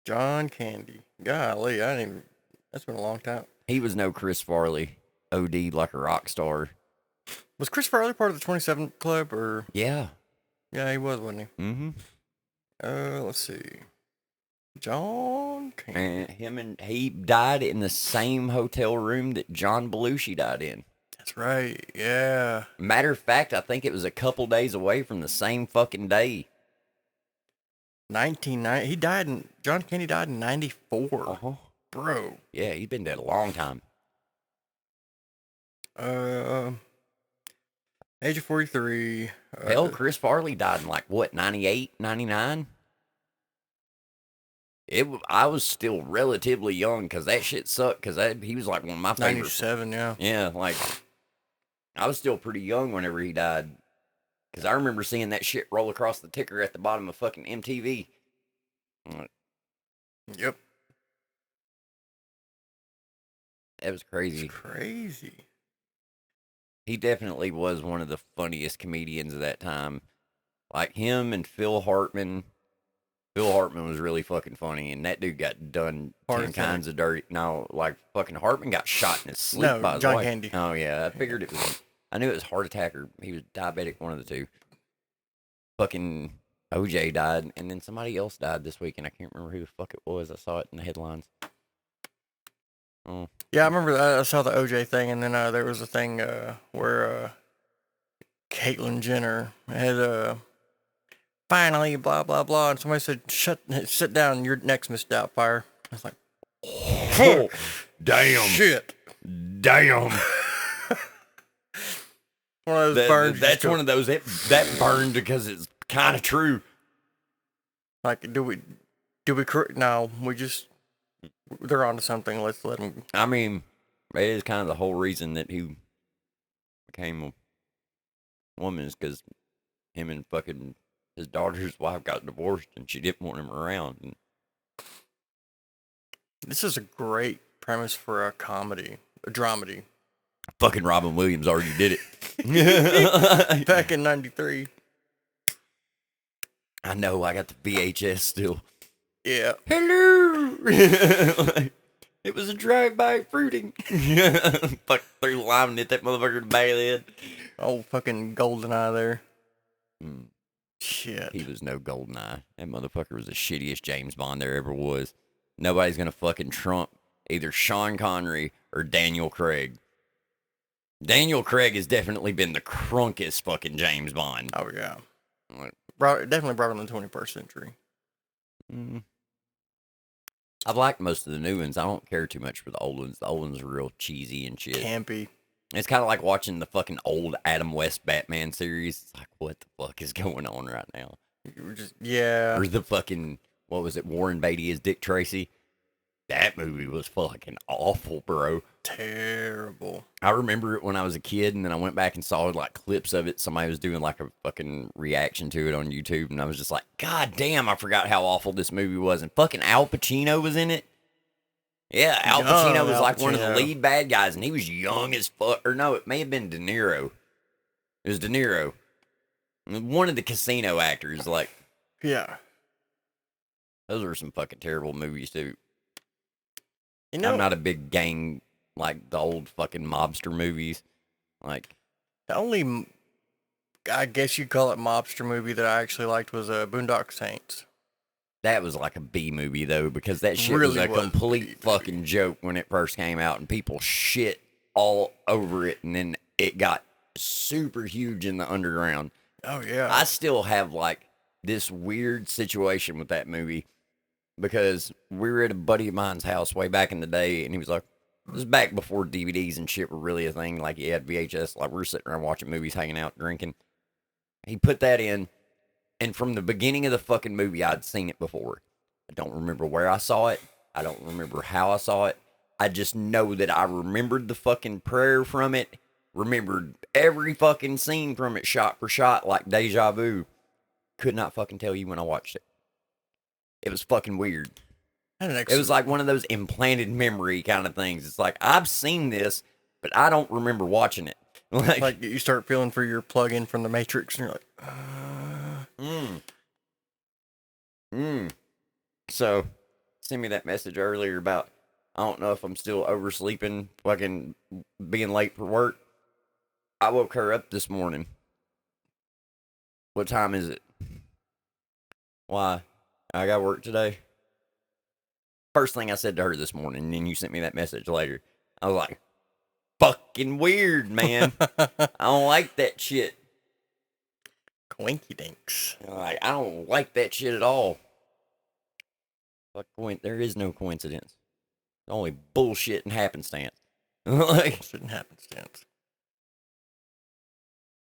John Candy. Golly, that's been a long time. He was no Chris Farley. OD'd like a rock star. Was Chris Farley part of the 27 Club, or? Yeah. Yeah, he was, wasn't he? Mm-hmm. Let's see. John Candy. And he died in the same hotel room that John Belushi died in. That's right, yeah. Matter of fact, I think it was a couple days away from the same fucking day. 1990. John Candy died in 94. Uh-huh. Bro. Yeah, he's been dead a long time. Age of 43. Hell, Chris Farley died in like, what, 98, 99? I was still relatively young because that shit sucked. Because he was like one of my favorite. 97, yeah. Yeah, like I was still pretty young whenever he died. Because I remember seeing that shit roll across the ticker at the bottom of fucking MTV. Yep. That was crazy. It's crazy. He definitely was one of the funniest comedians of that time. Like him and Phil Hartman. Phil Hartman was really fucking funny, and that dude got done Heart 10 attack. kinds of dirty. No, like fucking Hartman got shot in his sleep No, by his John wife. Candy. Oh, yeah. I figured it was. I knew it was heart attack or he was diabetic, one of the two. Fucking OJ died, and then somebody else died this week, and I can't remember who the fuck it was. I saw it in the headlines. Oh. Yeah, I remember I saw the OJ thing, and then there was a thing where Caitlyn Jenner had finally blah blah blah, and somebody said, sit down, you're next, Miss Doubtfire. I was like, Oh, damn. shit. Damn. One of those burns. That's one of those that burned because it's kind of true. Like, do we no, we just, they're onto something. Let's let them. I mean, it is kind of the whole reason that he became a woman is because him and fucking his daughter's wife got divorced and she didn't want him around. And This is a great premise for a comedy, a dramedy. fucking Robin Williams already did it. Back in '93. I know, I got the VHS still. Yeah. Hello! It was a drive-by fruiting. Fuck, threw lime and hit that motherfucker in the back of the head. Old fucking GoldenEye there. Mm. Shit. He was no Goldeneye. That motherfucker was the shittiest James Bond there ever was. Nobody's gonna fucking trump either Sean Connery or Daniel Craig. Daniel Craig has definitely been the crunkest fucking James Bond. Oh, yeah. Like, Definitely brought in the 21st century. I've liked most of the new ones. I don't care too much for the old ones. The old ones are real cheesy and shit. Campy. It's kind of like watching the fucking old Adam West Batman series. It's like, what the fuck is going on right now? Yeah. Or the fucking, what was it, Warren Beatty as Dick Tracy? That movie was fucking awful, bro. Terrible. I remember it when I was a kid, and then I went back and saw like clips of it. Somebody was doing like a fucking reaction to it on YouTube, and I was just like, God damn, I forgot how awful this movie was. And fucking Al Pacino was in it. Yeah, Al Pacino was like one of the lead bad guys, and he was young as fuck. Or no, it may have been De Niro. It was De Niro. One of the casino actors, like. Yeah. Those were some fucking terrible movies, too. You know, I'm not a big gang, like the old fucking mobster movies. Like. The only, I guess you'd call it mobster movie that I actually liked was Boondock Saints. That was like a B movie, though, because that shit Really was a was complete fucking joke when it first came out, and people shit all over it, and then it got super huge in the underground. Oh, yeah. I still have, like, this weird situation with that movie, because we were at a buddy of mine's house way back in the day, and he was like, this is back before DVDs and shit were really a thing. Like, he had VHS, like, we were sitting around watching movies, hanging out, drinking. He put that in. And from the beginning of the fucking movie, I'd seen it before. I don't remember where I saw it. I don't remember how I saw it. I just know that I remembered the fucking prayer from it. Remembered every fucking scene from it, shot for shot, like deja vu. Could not fucking tell you when I watched it. It was fucking weird. It was like one of those implanted memory kind of things. It's like, I've seen this, but I don't remember watching it. Like you start feeling for your plug-in from the Matrix, and you're like, So, send me that message earlier about, I don't know if I'm still oversleeping, fucking being late for work. I woke her up this morning. What time is it? Why? I got work today. First thing I said to her this morning, and then you sent me that message later. I was like, fucking weird, man. I don't like that shit. Coinky dinks. Like, I don't like that shit at all. Fuck, there is no coincidence. It's only bullshit and happenstance. Like, bullshit and happenstance.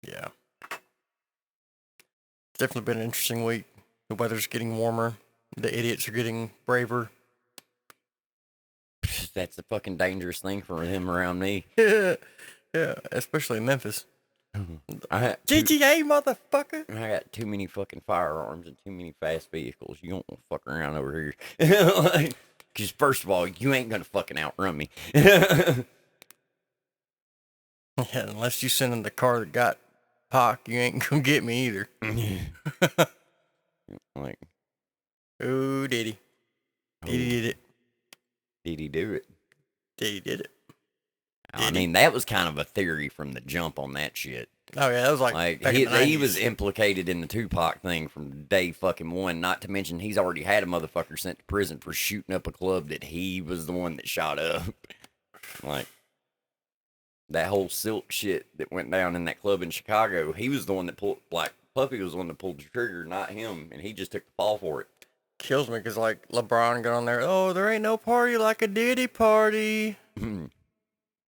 Yeah. It's definitely been an interesting week. The weather's getting warmer. The idiots are getting braver. That's a fucking dangerous thing for him around me. Yeah, especially Memphis. GTA, motherfucker. I got too many fucking firearms and too many fast vehicles. You don't want to fuck around over here. Because first of all, you ain't gonna fucking outrun me. Yeah, unless you send in the car that got Pac, you ain't gonna get me either. Like, oh, did he? Did he did it? Did he do it? Did he did it? I mean, that was kind of a theory from the jump on that shit. Oh yeah, that was like he was implicated in the Tupac thing from day fucking one. Not to mention he's already had a motherfucker sent to prison for shooting up a club that he was the one that shot up. Like that whole Silk shit that went down in that club in Chicago. He was the one that pulled. Like Puffy was the one that pulled the trigger, not him, and he just took the fall for it. Kills me because like LeBron got on there. Oh, there ain't no party like a Diddy party.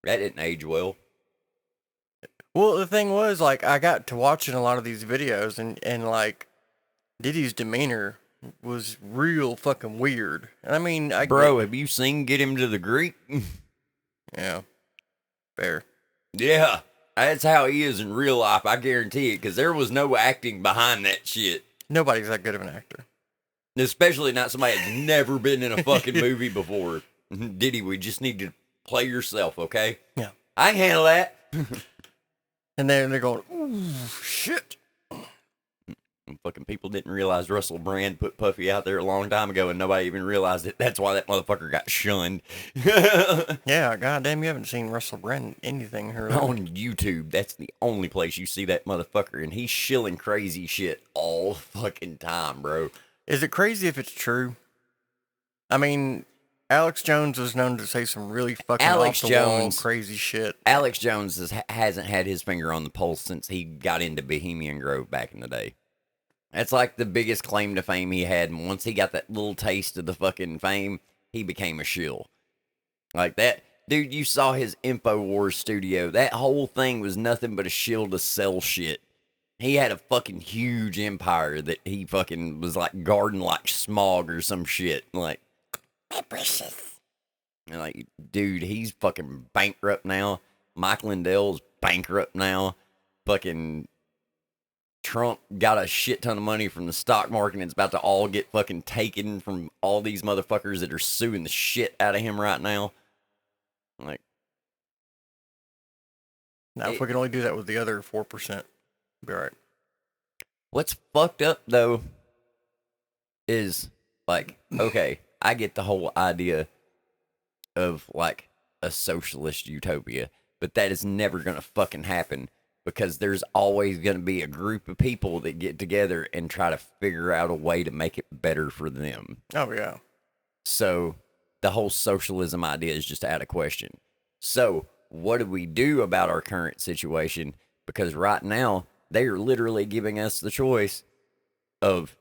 That didn't age well. Well, the thing was, like, I got to watching a lot of these videos, and like, Diddy's demeanor was real fucking weird. And I mean, Bro, have you seen Get Him to the Greek? Yeah. Fair. Yeah. That's how he is in real life, I guarantee it, because there was no acting behind that shit. Nobody's that good of an actor. Especially not somebody that's never been in a fucking movie before. Diddy, we just need to play yourself, okay? Yeah. I can handle that. And then they're going, ooh, shit. Fucking people didn't realize Russell Brand put Puffy out there a long time ago and nobody even realized it. That's why that motherfucker got shunned. Yeah, goddamn, you haven't seen Russell Brand anything heard on YouTube. That's the only place you see that motherfucker, and he's shilling crazy shit all fucking time, bro. Is it crazy if it's true? I mean, Alex Jones was known to say some really fucking off-the-wall crazy shit. Alex Jones hasn't had his finger on the pulse since he got into Bohemian Grove back in the day. That's like the biggest claim to fame he had, and once he got that little taste of the fucking fame, he became a shill. Like that, dude, you saw his InfoWars studio. That whole thing was nothing but a shill to sell shit. He had a fucking huge empire that he fucking was like guarding like Smog or some shit. Like, precious. And like, dude, he's fucking bankrupt now. Mike Lindell's bankrupt now. Fucking Trump got a shit ton of money from the stock market and it's about to all get fucking taken from all these motherfuckers that are suing the shit out of him right now. Like, now if we can only do that with the other 4%, be all right. What's fucked up though is like, okay, I get the whole idea of like a socialist utopia, but that is never gonna fucking happen because there's always gonna be a group of people that get together and try to figure out a way to make it better for them. Oh yeah. So the whole socialism idea is just out of question. So what do we do about our current situation? Because right now they are literally giving us the choice of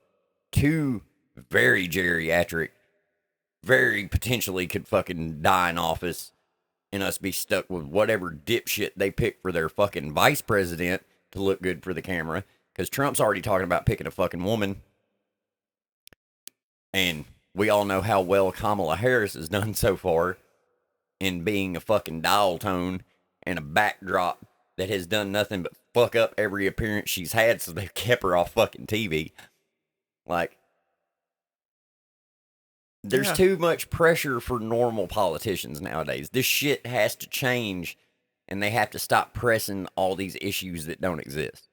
two very geriatric, very potentially could fucking die in office and us be stuck with whatever dipshit they pick for their fucking vice president to look good for the camera. Because Trump's already talking about picking a fucking woman. And we all know how well Kamala Harris has done so far in being a fucking dial tone and a backdrop that has done nothing but fuck up every appearance she's had, so they've kept her off fucking TV. Like, there's too much pressure for normal politicians nowadays. This shit has to change, and they have to stop pressing all these issues that don't exist.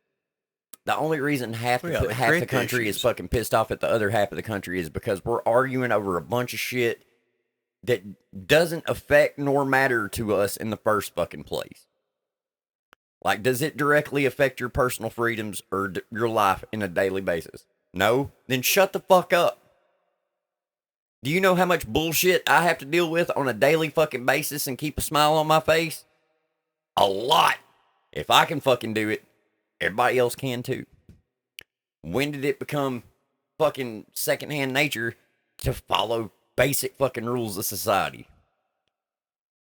The only reason half the country is fucking pissed off at the other half of the country is because we're arguing over a bunch of shit that doesn't affect nor matter to us in the first fucking place. Like, does it directly affect your personal freedoms or your life in a daily basis? No? Then shut the fuck up. Do you know how much bullshit I have to deal with on a daily fucking basis and keep a smile on my face? A lot. If I can fucking do it, everybody else can too. When did it become fucking secondhand nature to follow basic fucking rules of society?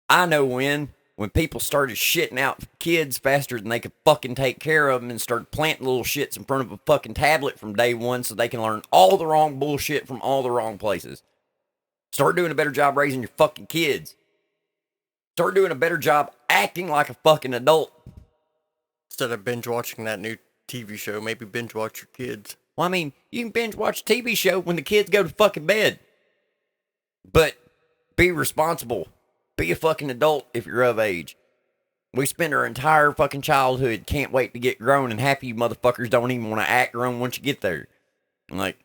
I know when. when people started shitting out kids faster than they could fucking take care of them and started planting little shits in front of a fucking tablet from day one so they can learn all the wrong bullshit from all the wrong places. Start doing a better job raising your fucking kids. Start doing a better job acting like a fucking adult. Instead of binge watching that new TV show, maybe binge watch your kids. Well, I mean, you can binge watch a TV show when the kids go to fucking bed. But be responsible. Be a fucking adult if you're of age. We spend our entire fucking childhood, can't wait to get grown, and half of you motherfuckers don't even want to act grown once you get there. Like,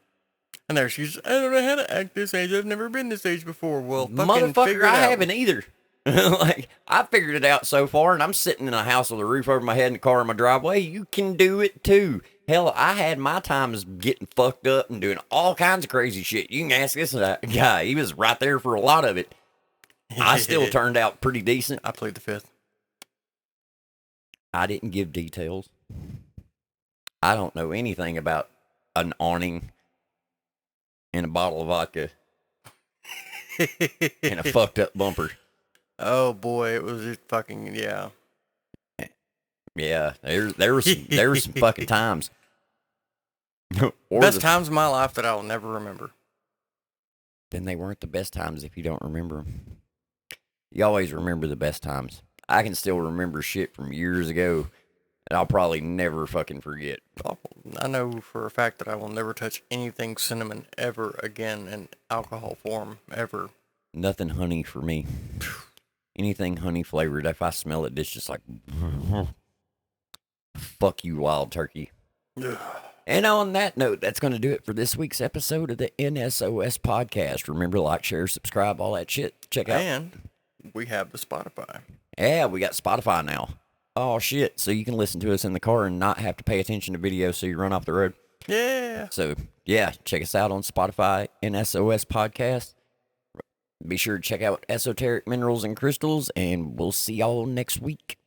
and there she's, I don't know how to act this age. I've never been this age before. Well, fucking motherfucker, figure it out. I haven't either. Like, I figured it out so far, and I'm sitting in a house with a roof over my head and a car in my driveway. You can do it too. Hell, I had my times getting fucked up and doing all kinds of crazy shit. You can ask this guy. He was right there for a lot of it. I still turned out pretty decent. I played the fifth. I didn't give details. I don't know anything about an awning and a bottle of vodka and a fucked up bumper. Oh boy, it was just fucking, yeah. Yeah, there were some fucking times. Best times of my life that I will never remember. Then they weren't the best times if you don't remember them. You always remember the best times. I can still remember shit from years ago that I'll probably never fucking forget. I know for a fact that I will never touch anything cinnamon ever again in alcohol form, ever. Nothing honey for me. Anything honey flavored, if I smell it, it's just like, fuck you, wild turkey. And on that note, that's going to do it for this week's episode of the N.S.o.S podcast. Remember to like, share, subscribe, all that shit. Check out. And we have the Spotify. Yeah, we got Spotify now. Oh, shit. So you can listen to us in the car and not have to pay attention to video so you run off the road. Yeah. So, yeah, check us out on Spotify, N.S.o.S podcast. Be sure to check out Esoteric Minerals and Crystals, and we'll see y'all next week.